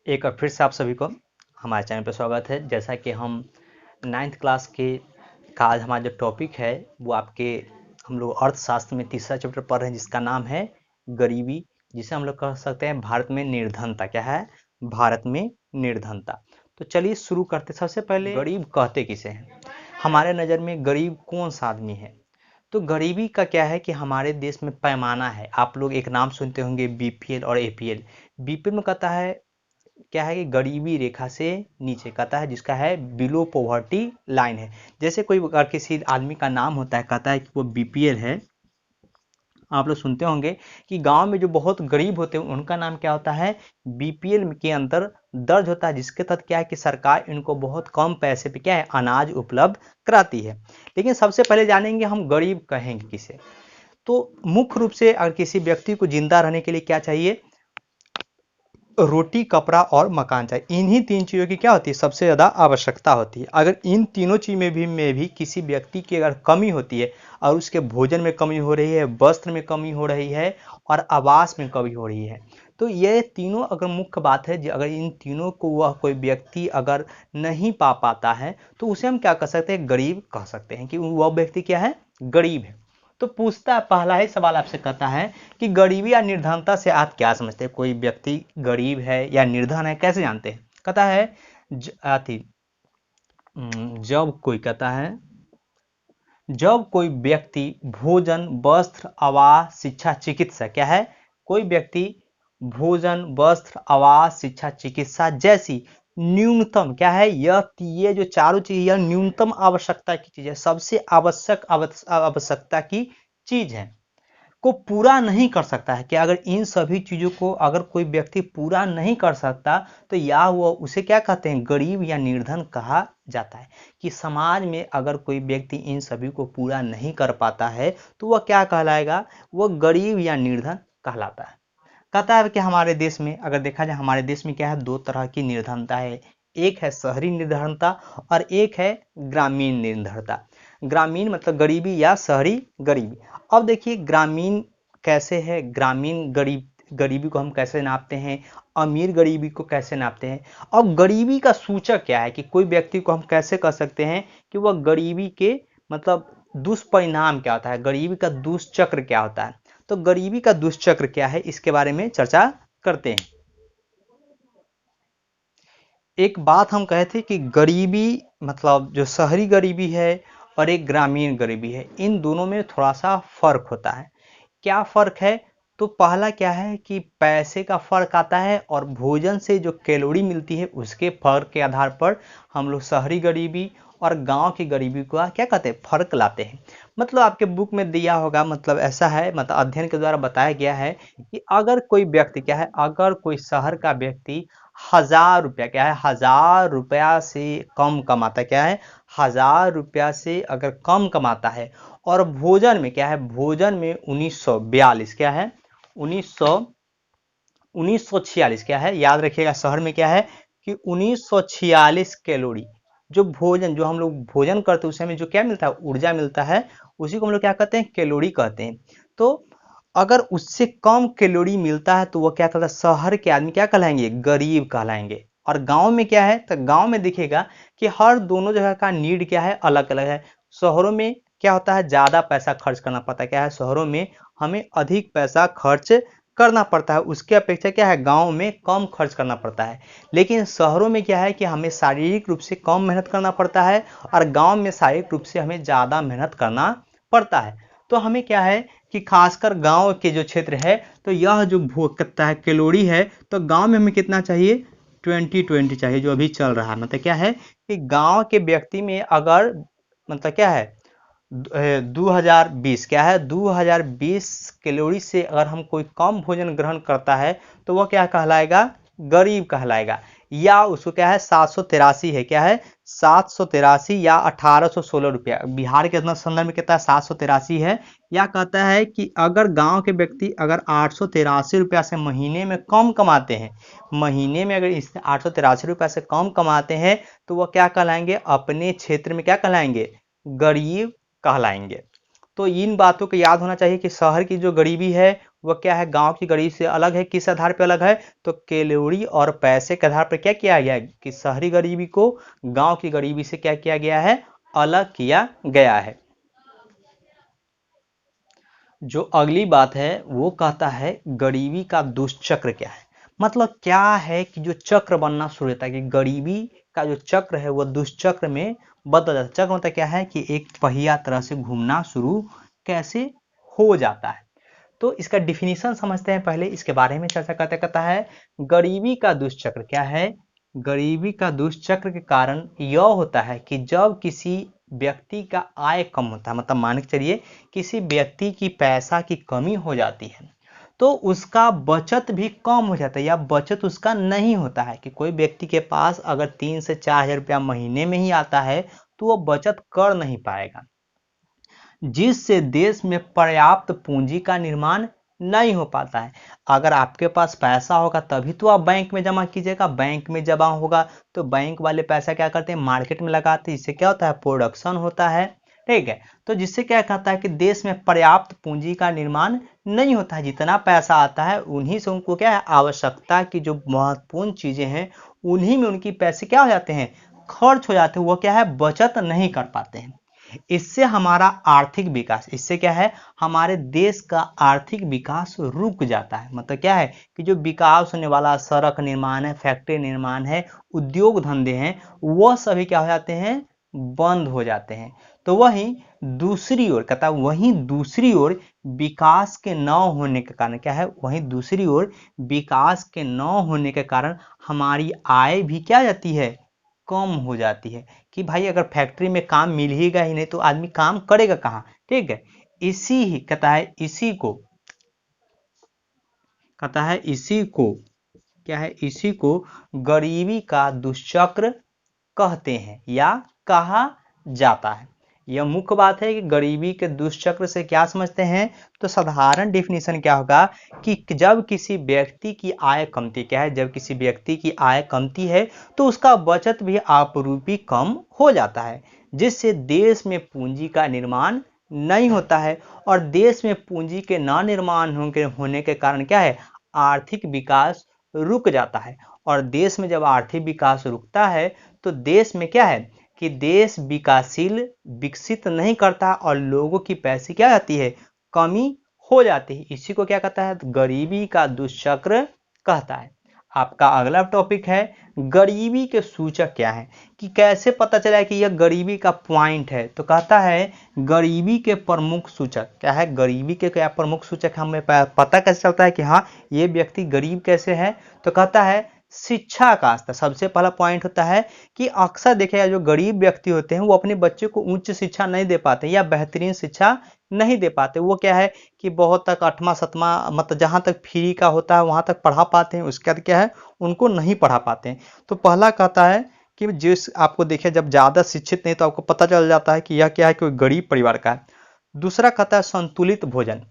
एक बार फिर से आप सभी को हमारे चैनल पर स्वागत है। जैसा कि हम 9th क्लास का आज हमारा जो टॉपिक है वो हम लोग अर्थशास्त्र में तीसरा चैप्टर पढ़ रहे हैं, जिसका नाम है गरीबी, जिसे हम लोग कह सकते हैं भारत में निर्धनता। क्या है? भारत में निर्धनता। तो चलिए शुरू करते। सबसे पहले गरीब कहते किसे हैं? हमारे नज़र में गरीब कौन सा आदमी है? तो गरीबी का क्या है कि हमारे देश में पैमाना है। आप लोग एक नाम सुनते होंगे, बीपीएल और एपीएल। बीपीएल में कहता है क्या है कि गरीबी रेखा से नीचे कहता है, जिसका है बिलो पॉवर्टी लाइन है। जैसे कोई अगर किसी आदमी का नाम होता है, कहता है कि वो बीपीएल है। आप लोग सुनते होंगे कि गांव में जो बहुत गरीब होते हैं उनका नाम क्या होता है? बीपीएल के अंदर दर्ज होता है, जिसके तहत क्या है कि सरकार इनको बहुत कम पैसे पे क्या है अनाज उपलब्ध कराती है। लेकिन सबसे पहले जानेंगे हम गरीब कहेंगे किसे। तो मुख्य रूप से अगर किसी व्यक्ति को जिंदा रहने के लिए क्या चाहिए? रोटी, कपड़ा और मकान चाहिए। इन्हीं तीन चीज़ों की क्या होती है? सबसे ज़्यादा आवश्यकता होती है। अगर इन तीनों चीज़ में भी किसी व्यक्ति की अगर कमी होती है और उसके भोजन में कमी हो रही है, वस्त्र में कमी हो रही है और आवास में कमी हो रही है, तो ये तीनों अगर मुख्य बात है, अगर इन तीनों को वह कोई व्यक्ति अगर नहीं पा पाता है तो उसे हम क्या कह सकते हैं? गरीब कह सकते हैं कि वह व्यक्ति क्या है? गरीब है। तो पूछता है, पहला ही सवाल आपसे कहता है कि गरीबी या निर्धनता से आप क्या समझते हैं? कोई व्यक्ति गरीब है या निर्धन है कैसे जानते हैं? कहता है जब कोई कहता है जब कोई व्यक्ति भोजन, वस्त्र, आवास, शिक्षा, चिकित्सा क्या है? कोई व्यक्ति भोजन, वस्त्र, आवास, शिक्षा, चिकित्सा जैसी न्यूनतम क्या है, ये जो चारों चीज, यह न्यूनतम आवश्यकता की चीज है, सबसे आवश्यक आवश्यकता की चीज है, को पूरा नहीं कर सकता है। कि अगर इन सभी चीज़ों को अगर कोई व्यक्ति पूरा नहीं कर सकता तो या वो उसे क्या कहते हैं? गरीब या निर्धन कहा जाता है। कि समाज में अगर कोई व्यक्ति इन सभी को पूरा नहीं कर पाता है तो वह क्या कहलाएगा? वह गरीब या निर्धन कहलाता है। कहता है कि हमारे देश में अगर देखा जाए, हमारे देश में क्या है? दो तरह की निर्धनता है। एक है शहरी निर्धनता और एक है ग्रामीण निर्धनता। ग्रामीण मतलब गरीबी या शहरी गरीबी। अब देखिए ग्रामीण कैसे है? ग्रामीण गरीबी को हम कैसे नापते हैं? अमीर गरीबी को कैसे नापते हैं? अब गरीबी का सूचक क्या है कि कोई व्यक्ति को हम कैसे कह सकते हैं कि वह गरीबी के मतलब दुष्परिणाम क्या होता है, गरीबी का दुष्चक्र क्या होता है? तो गरीबी का दुष्चक्र क्या है, इसके बारे में चर्चा करते हैं। एक बात हम कहे थे कि गरीबी मतलब जो शहरी गरीबी है और एक ग्रामीण गरीबी है, इन दोनों में थोड़ा सा फर्क होता है। क्या फर्क है? तो पहला क्या है कि पैसे का फर्क आता है और भोजन से जो कैलोरी मिलती है उसके फर्क के आधार पर हम लोग शहरी गरीबी और गांव की गरीबी का क्या कहते हैं? फर्क लाते हैं। मतलब आपके बुक में दिया होगा, मतलब ऐसा है, मतलब अध्ययन के द्वारा बताया गया है कि अगर कोई व्यक्ति क्या है, अगर कोई शहर का व्यक्ति 1000 रुपया क्या है, 1000 रुपया से कम कमाता, क्या है, 1000 रुपया से अगर कम कमाता है और भोजन में क्या है, भोजन में 1942 क्या है, 1946 क्या है, याद रखिएगा, शहर में क्या है कि 1946 कैलोरी जो भोजन, जो हम लोग भोजन करते हैं उस समय जो क्या मिलता है, ऊर्जा मिलता है, उसी को हम लोग क्या कहते हैं? कैलोरी कहते हैं। तो अगर उससे कम कैलोरी मिलता है तो वो क्या कहता है? शहर के आदमी क्या कहलाएंगे? गरीब कहलाएंगे। और गांव में क्या है? तो गांव में दिखेगा कि हर दोनों जगह का नीड क्या है? अलग अलग है। शहरों में क्या होता है? ज़्यादा पैसा खर्च करना पड़ता है। क्या है? शहरों में हमें अधिक पैसा खर्च करना पड़ता है, उसके अपेक्षा क्या है, गांव में कम खर्च करना पड़ता है। लेकिन शहरों में क्या है कि हमें शारीरिक रूप से कम मेहनत करना पड़ता है और गांव में शारीरिक रूप से हमें ज़्यादा मेहनत करना पड़ता है। तो हमें क्या है कि खासकर गांव के जो क्षेत्र है, तो यह जो भोग करता है कैलोरी है, तो गांव में हमें कितना चाहिए? 20-20 चाहिए, जो अभी चल रहा है। मतलब क्या है कि गांव के व्यक्ति में अगर मतलब क्या है 2020 क्या है, 2020 कैलोरी से अगर हम कोई कम भोजन ग्रहण करता है तो वह क्या कहलाएगा? गरीब कहलाएगा। या उसको क्या है, 783 है, क्या है, 783 या 1816 रुपया। बिहार के संदर्भ में कितना? 783 है। या कहता है कि अगर गांव के व्यक्ति अगर 883 रुपया से महीने में कम कमाते हैं, महीने में अगर इस 883 रुपया से कम कमाते हैं तो वह क्या कहलाएंगे? अपने क्षेत्र में क्या कहलाएंगे? गरीब कहलाएंगे। तो इन बातों को याद होना चाहिए कि शहर की जो गरीबी है वो क्या है, गांव की गरीबी से अलग है। किस आधार पे अलग है, तो कैलोरी और पैसे के आधार पर क्या किया गया है कि शहरी गरीबी को गांव की गरीबी से क्या किया गया है, अलग किया गया है। जो अगली बात है वो कहता है गरीबी का दुष्चक्र क्या है। मतलब क्या है कि जो चक्र बनना शुरू होता है कि गरीबी का जो चक्र है वो दुष्चक्र में बदल जाता है। चक्र मतलब क्या है कि एक पहिया तरह से घूमना शुरू कैसे हो जाता है। तो इसका डिफिनीशन समझते हैं पहले, इसके बारे में चर्चा करते। कहता है गरीबी का दुष्चक्र क्या है। गरीबी का दुष्चक्र के कारण यह होता है कि जब किसी व्यक्ति का आय कम होता है, मतलब मान के चलिए किसी व्यक्ति की पैसा की कमी हो जाती है तो उसका बचत भी कम हो जाता है या बचत उसका नहीं होता है। कि कोई व्यक्ति के पास अगर 3 से 4 हजार रुपया महीने में ही आता है तो वो बचत कर नहीं पाएगा, जिससे देश में पर्याप्त पूंजी का निर्माण नहीं हो पाता है। अगर आपके पास पैसा होगा तभी तो आप बैंक में जमा कीजिएगा, बैंक में जमा होगा तो बैंक वाले पैसा क्या करते हैं, मार्केट में लगाते हैं। इससे क्या होता है, प्रोडक्शन होता है, ठीक है। तो जिससे क्या कहता है कि देश में पर्याप्त पूंजी का निर्माण नहीं होता है। जितना पैसा आता है उन्हीं से उनको क्या है, आवश्यकता की जो महत्वपूर्ण चीजें हैं उन्हीं में उनकी पैसे क्या हो जाते हैं, खर्च हो जाते हैं। वो क्या है, बचत नहीं कर पाते हैं। इससे हमारा आर्थिक विकास, इससे क्या है, हमारे देश का आर्थिक विकास रुक जाता है। मतलब क्या है कि जो विकास होने वाला सड़क निर्माण है, फैक्ट्री निर्माण है, उद्योग धंधे हैं, वह सभी क्या हो जाते हैं, बंद हो जाते हैं। तो वहीं दूसरी ओर कहता है, वहीं दूसरी ओर विकास के न होने के कारण क्या है, वहीं दूसरी ओर विकास के न होने के कारण हमारी आय भी क्या जाती है, कम हो जाती है। कि भाई अगर फैक्ट्री में काम मिल ही गया ही नहीं तो आदमी काम करेगा कहाँ, ठीक है। इसी ही कहता है, इसी को कहता है, इसी को क्या है, इसी को गरीबी का दुष्चक्र कहते हैं या कहा जाता है। यह मुख्य बात है कि गरीबी के दुष्चक्र से क्या समझते हैं। तो साधारण डिफिनीशन क्या होगा कि जब किसी व्यक्ति की आय कमती, क्या है, जब किसी व्यक्ति की आय कमती है तो उसका बचत भी आपरूपी कम हो जाता है, जिससे देश में पूंजी का निर्माण नहीं होता है। और देश में पूंजी के न निर्माण होने के कारण क्या है, आर्थिक विकास रुक जाता है। और देश में जब आर्थिक विकास रुकता है तो देश में क्या है कि देश विकासशील विकसित नहीं करता और लोगों की पैसे क्या जाती है, कमी हो जाती है। इसी को क्या कहता है, गरीबी का दुष्चक्र कहता है। आपका अगला टॉपिक है गरीबी के सूचक क्या है, कि कैसे पता चला कि यह गरीबी का पॉइंट है। तो कहता है गरीबी के प्रमुख सूचक क्या है, गरीबी के क्या प्रमुख सूचक हमें पता कैसे चलता है कि हाँ ये व्यक्ति गरीब कैसे है। तो कहता है शिक्षा का स्तर। सबसे पहला पॉइंट होता है कि अक्सर देखिएगा जो गरीब व्यक्ति होते हैं वो अपने बच्चे को उच्च शिक्षा नहीं दे पाते या बेहतरीन शिक्षा नहीं दे पाते। वो क्या है कि बहुत तक 8वां 7वां मतलब जहाँ तक फ्री का होता है वहाँ तक पढ़ा पाते हैं, उसके बाद क्या है उनको नहीं पढ़ा पाते हैं। तो पहला कहता है कि जिस आपको देखिए जब ज़्यादा शिक्षित नहीं तो आपको पता चल जाता है कि यह क्या है, कोई गरीब परिवार का है। दूसरा कहता है संतुलित भोजन।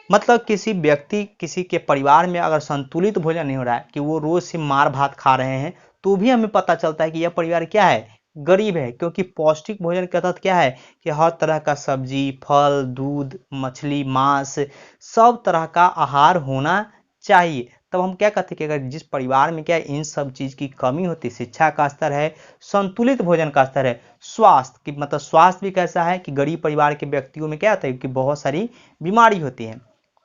मतलब किसी व्यक्ति, किसी के परिवार में अगर संतुलित भोजन नहीं हो रहा है कि वो रोज से मार भात खा रहे हैं तो भी हमें पता चलता है कि यह परिवार क्या है, गरीब है। क्योंकि पौष्टिक भोजन का तत्व क्या है कि हर तरह का सब्जी, फल, दूध, मछली, मांस, सब तरह का आहार होना चाहिए। तब हम क्या कहते हैं कि अगर जिस परिवार में क्या है इन सब चीज की कमी होती है, शिक्षा का स्तर है, संतुलित भोजन का स्तर है, स्वास्थ्य की मतलब स्वास्थ्य भी कैसा है कि गरीब परिवार के व्यक्तियों में क्या होता है कि बहुत सारी बीमारी होती है।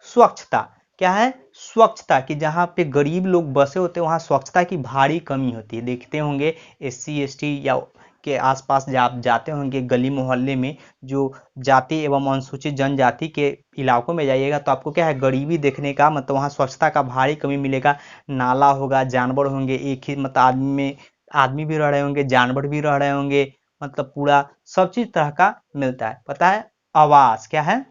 स्वच्छता क्या है, स्वच्छता कि जहाँ पे गरीब लोग बसे होते हैं वहाँ स्वच्छता की भारी कमी होती है। देखते होंगे SC ST या के आसपास आप जाते होंगे गली मोहल्ले में, जो जाति एवं अनुसूचित जनजाति के इलाकों में जाइएगा तो आपको क्या है गरीबी देखने का मतलब वहाँ स्वच्छता का भारी कमी मिलेगा। नाला होगा, जानवर होंगे, एक ही मतलब आदमी में आदमी भी रह रहे होंगे, जानवर भी रह रहे होंगे, मतलब पूरा सब चीज तरह का मिलता है। पता है, आवास क्या है,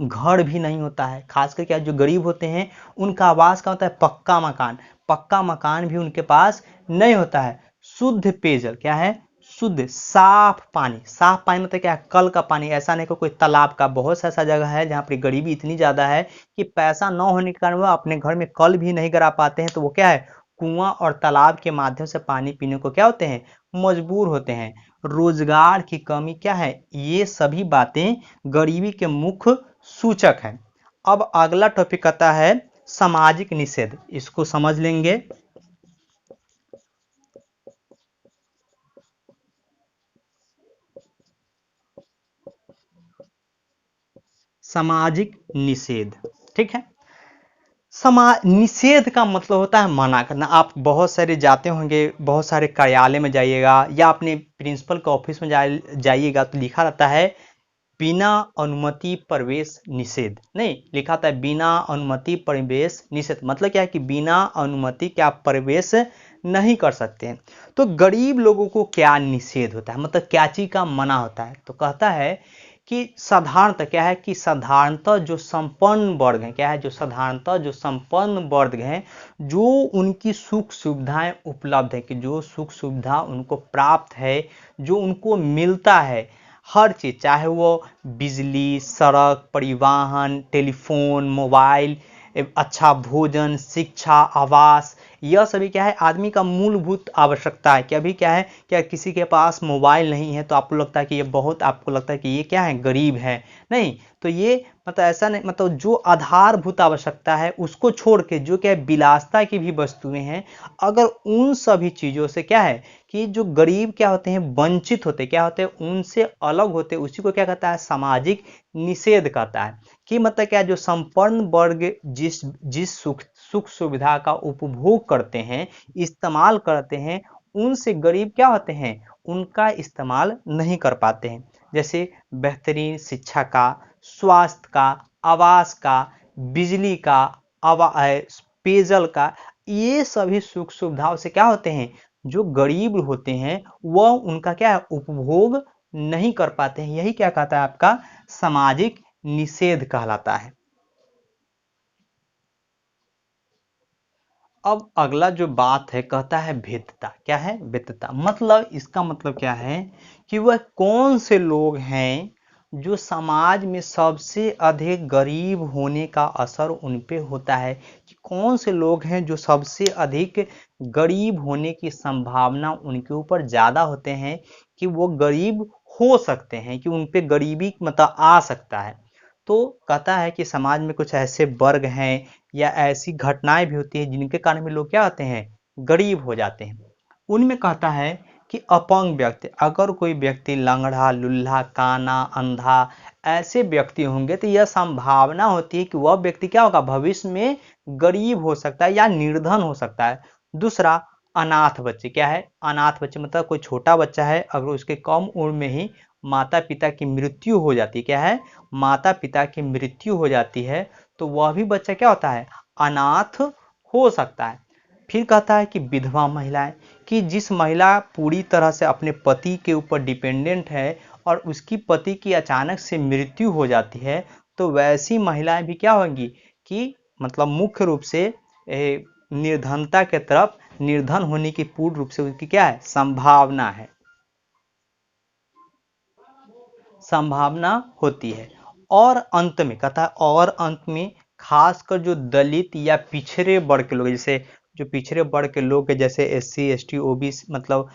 घर भी नहीं होता है। खासकर क्या जो गरीब होते हैं उनका आवास का होता है पक्का मकान, पक्का मकान भी उनके पास नहीं होता है। शुद्ध पेयजल क्या है, शुद्ध साफ पानी, साफ पानी मतलब क्या है, कल का पानी, ऐसा नहीं कि कोई तालाब का। बहुत सा ऐसा जगह है जहाँ पर गरीबी इतनी ज्यादा है कि पैसा न होने के कारण वो अपने घर में कल भी नहीं करा पाते हैं, तो वो क्या है कुआं और तालाब के माध्यम से पानी पीने को क्या होते हैं, मजबूर होते हैं। रोजगार की कमी क्या है, ये सभी बातें गरीबी के मुख्य सूचक हैं। अब अगला टॉपिक आता है सामाजिक निषेध, इसको समझ लेंगे। सामाजिक निषेध, ठीक है। निषेध का मतलब होता है मना करना। आप बहुत सारे जाते होंगे, बहुत सारे कार्यालय में जाइएगा या अपने प्रिंसिपल के ऑफिस में जाइएगा तो लिखा रहता है बिना अनुमति प्रवेश निषेध, नहीं लिखा था बिना अनुमति प्रवेश निषेध। मतलब क्या है कि बिना अनुमति के आप प्रवेश नहीं कर सकते हैं। तो गरीब लोगों को क्या निषेध होता है, मतलब क्या चीज का मना होता है, तो कहता है कि साधारणतः क्या है कि साधारणतः जो संपन्न वर्ग है, क्या है जो साधारणतः जो संपन्न वर्ग हैं, जो उनकी सुख सुविधाएं उपलब्ध है, कि जो सुख सुविधा उनको प्राप्त है, जो उनको मिलता है हर चीज, चाहे वो बिजली, सड़क, परिवहन, टेलीफोन, मोबाइल, अच्छा भोजन, शिक्षा, आवास, यह सभी क्या है आदमी का मूलभूत आवश्यकता है। कि अभी क्या है, क्या किसी के पास मोबाइल नहीं है तो आपको लगता है कि ये बहुत, आपको लगता है कि ये क्या है गरीब है, नहीं। तो ये मतलब ऐसा नहीं, मतलब जो आधारभूत आवश्यकता है उसको छोड़ के जो क्या है विलासता की भी वस्तुएं हैं, अगर उन सभी चीजों से क्या है कि जो गरीब क्या होते हैं वंचित होते, क्या होते हैं उनसे अलग होते, उसी को क्या कहता है सामाजिक निषेध कहता है। कि मतलब क्या, जो संपन्न वर्ग जिस जिस सुख सुविधा का उपभोग करते हैं, इस्तेमाल करते हैं, उनसे गरीब क्या होते हैं उनका इस्तेमाल नहीं कर पाते हैं। जैसे बेहतरीन शिक्षा का, स्वास्थ्य का, आवास का, बिजली का, पेयजल का, ये सभी सुख सुविधाओं से क्या होते हैं जो गरीब होते हैं वह उनका क्या है उपभोग नहीं कर पाते हैं। यही क्या कहता है आपका सामाजिक निषेध कहलाता है। अब अगला जो बात है कहता है भेद्यता। क्या है भेद्यता, मतलब इसका मतलब क्या है कि वह कौन से लोग हैं जो समाज में सबसे अधिक गरीब होने का असर उन पे होता है, कि कौन से लोग हैं जो सबसे अधिक गरीब होने की संभावना उनके ऊपर ज़्यादा होते हैं, कि वो गरीब हो सकते हैं, कि उन पे गरीबी मतलब आ सकता है। तो कहता है कि समाज में कुछ ऐसे वर्ग हैं या ऐसी घटनाएं भी होती हैं जिनके कारण में लोग क्या होते हैं गरीब हो जाते हैं। उनमें कहता है कि अपंग व्यक्ति, अगर कोई व्यक्ति लंगड़ा, लुल्हा, काना, अंधा ऐसे व्यक्ति होंगे तो यह संभावना होती है कि वह व्यक्ति क्या होगा भविष्य में गरीब हो सकता है या निर्धन हो सकता है। दूसरा, अनाथ बच्चे। क्या है अनाथ बच्चे, मतलब कोई छोटा बच्चा है, अगर उसके कम उम्र में ही माता पिता की मृत्यु हो जाती, क्या है माता पिता की मृत्यु हो जाती है, तो वह भी बच्चा क्या होता है अनाथ हो सकता है। फिर कहता है कि विधवा महिलाएं, कि जिस महिला पूरी तरह से अपने पति के ऊपर डिपेंडेंट है और उसकी पति की अचानक से मृत्यु हो जाती है, तो वैसी महिलाएं भी क्या होंगी कि मतलब मुख्य रूप से निर्धनता के तरफ, निर्धन होने की पूर्ण रूप से उसकी क्या है संभावना है, संभावना होती है। और अंत में कहता है, और अंत में खासकर जो दलित या पिछड़े वर्ग के लोग, जैसे जो पिछड़े वर्ग के लोग जैसे SC ST OBC, मतलब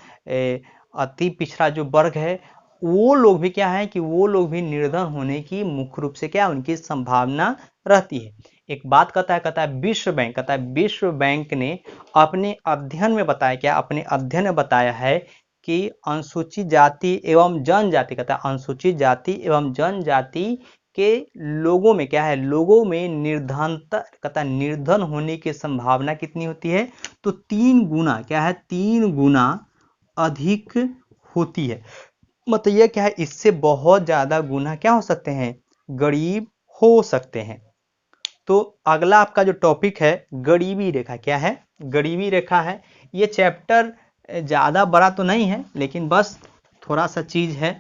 अति पिछड़ा जो वर्ग है, वो लोग भी क्या है कि वो लोग भी निर्धन होने की मुख्य रूप से क्या उनकी संभावना रहती है। एक बात कहता है विश्व बैंक, कहता है विश्व बैंक ने अपने अध्ययन में बताया, क्या अपने अध्ययन में बताया है कि अनुसूचित जाति एवं जनजाति, कहता है अनुसूचित जाति एवं जनजाति के लोगों में क्या है, लोगों में निर्धनता, कहता है निर्धन होने की संभावना कितनी होती है, तो 3 गुना, क्या है 3 गुना अधिक होती है। मतलब यह क्या है इससे बहुत ज्यादा गुना क्या हो सकते हैं गरीब हो सकते हैं। तो अगला आपका जो टॉपिक है गरीबी रेखा, क्या है गरीबी रेखा है। ये चैप्टर ज़्यादा बड़ा तो नहीं है लेकिन बस थोड़ा सा चीज़ है।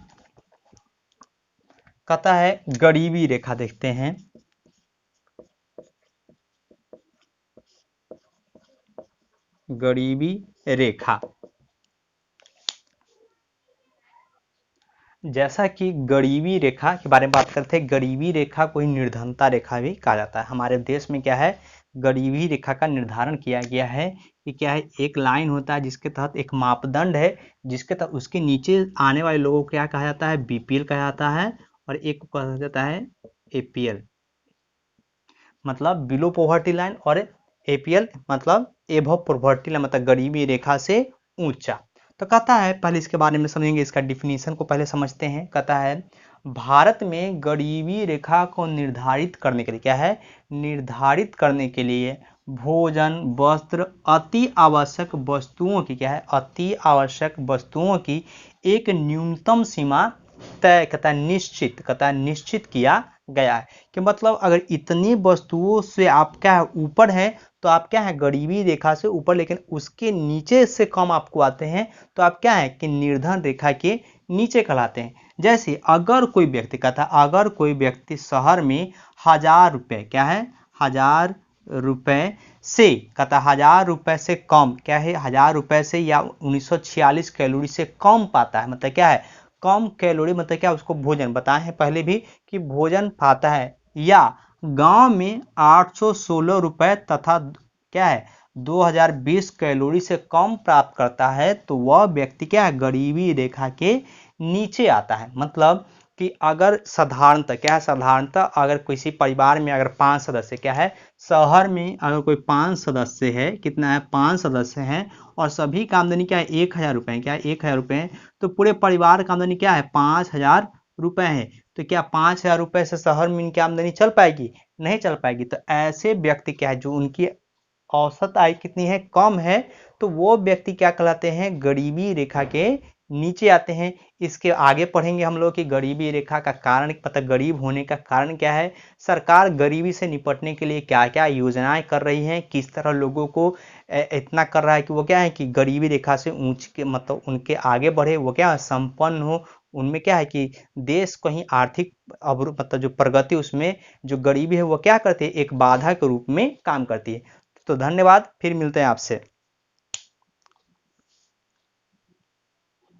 कहता है गरीबी रेखा, देखते हैं गरीबी रेखा। जैसा कि गरीबी रेखा के बारे में बात करते हैं, गरीबी रेखा को ही निर्धनता रेखा भी कहा जाता है। हमारे देश में क्या है गरीबी रेखा का निर्धारण किया गया है कि क्या है एक लाइन होता है जिसके तहत एक मापदंड है, जिसके तहत उसके नीचे आने वाले लोगों को क्या कहा जाता है BPL कहा जाता है, और एक को कहा जाता है APL। मतलब बिलो पॉवर्टी लाइन, और APL मतलब एबव पॉवर्टी लाइन मतलब गरीबी रेखा से ऊंचा। तो कहता है, पहले इसके बारे में समझेंगे, इसका डिफिनीशन को पहले समझते हैं। कहता है भारत में गरीबी रेखा को निर्धारित करने के लिए, क्या है, निर्धारित करने के लिए भोजन, वस्त्र, अति आवश्यक वस्तुओं की, क्या है, अति आवश्यक वस्तुओं की एक न्यूनतम सीमा तय, कहता है निश्चित, कहता है निश्चित किया गया है। कि मतलब अगर इतनी वस्तुओं से आप क्या है ऊपर है तो आप क्या है गरीबी रेखा से ऊपर, लेकिन उसके नीचे से कम आपको आते हैं तो आप क्या है कि निर्धन रेखा के नीचे कहलाते हैं। जैसे अगर कोई व्यक्ति, कहता है अगर कोई व्यक्ति शहर में 1000 रुपये, क्या है, 1000 रुपये से, कहता है 1000 रुपये से कम, क्या है, 1000 रुपये से या 1946 कैलोरी से कम पाता है, मतलब क्या है कम कैलोरी, मतलब क्या उसको भोजन, बताए हैं पहले भी कि भोजन पाता है, या गांव में 816 रुपये तथा क्या है 2020 कैलोरी से कम प्राप्त करता है तो वह व्यक्ति क्या है गरीबी रेखा के नीचे आता है। मतलब कि अगर साधारणतः, क्या है, साधारणतः अगर किसी परिवार में अगर 5 सदस्य, क्या है, शहर में अगर कोई 5 सदस्य है, कितना है, 5 सदस्य हैं, और सभी का आमदनी क्या है 1000 रुपये, क्या है 1000 रुपये, तो पूरे परिवार का आमदनी क्या है 5000 रुपये है। तो क्या 5000 रुपये से शहर में इनकी आमदनी चल पाएगी? नहीं चल पाएगी। तो ऐसे व्यक्ति क्या है जो उनकी औसत आय कितनी है, कम है, तो वो व्यक्ति क्या कहलाते हैं, गरीबी रेखा के नीचे आते हैं। इसके आगे पढ़ेंगे हम लोग कि गरीबी रेखा का कारण, मतलब गरीब होने का कारण क्या है, सरकार गरीबी से निपटने के लिए क्या क्या योजनाएं कर रही हैं, किस तरह लोगों को इतना कर रहा है कि वो क्या है कि गरीबी रेखा से ऊंच के, मतलब उनके आगे बढ़े, वो क्या संपन्न हो, उनमें क्या है कि देश कहीं आर्थिक मतलब जो प्रगति, उसमें जो गरीबी है वो क्या करती है, एक बाधा के रूप में काम करती है। तो धन्यवाद, फिर मिलते हैं आपसे।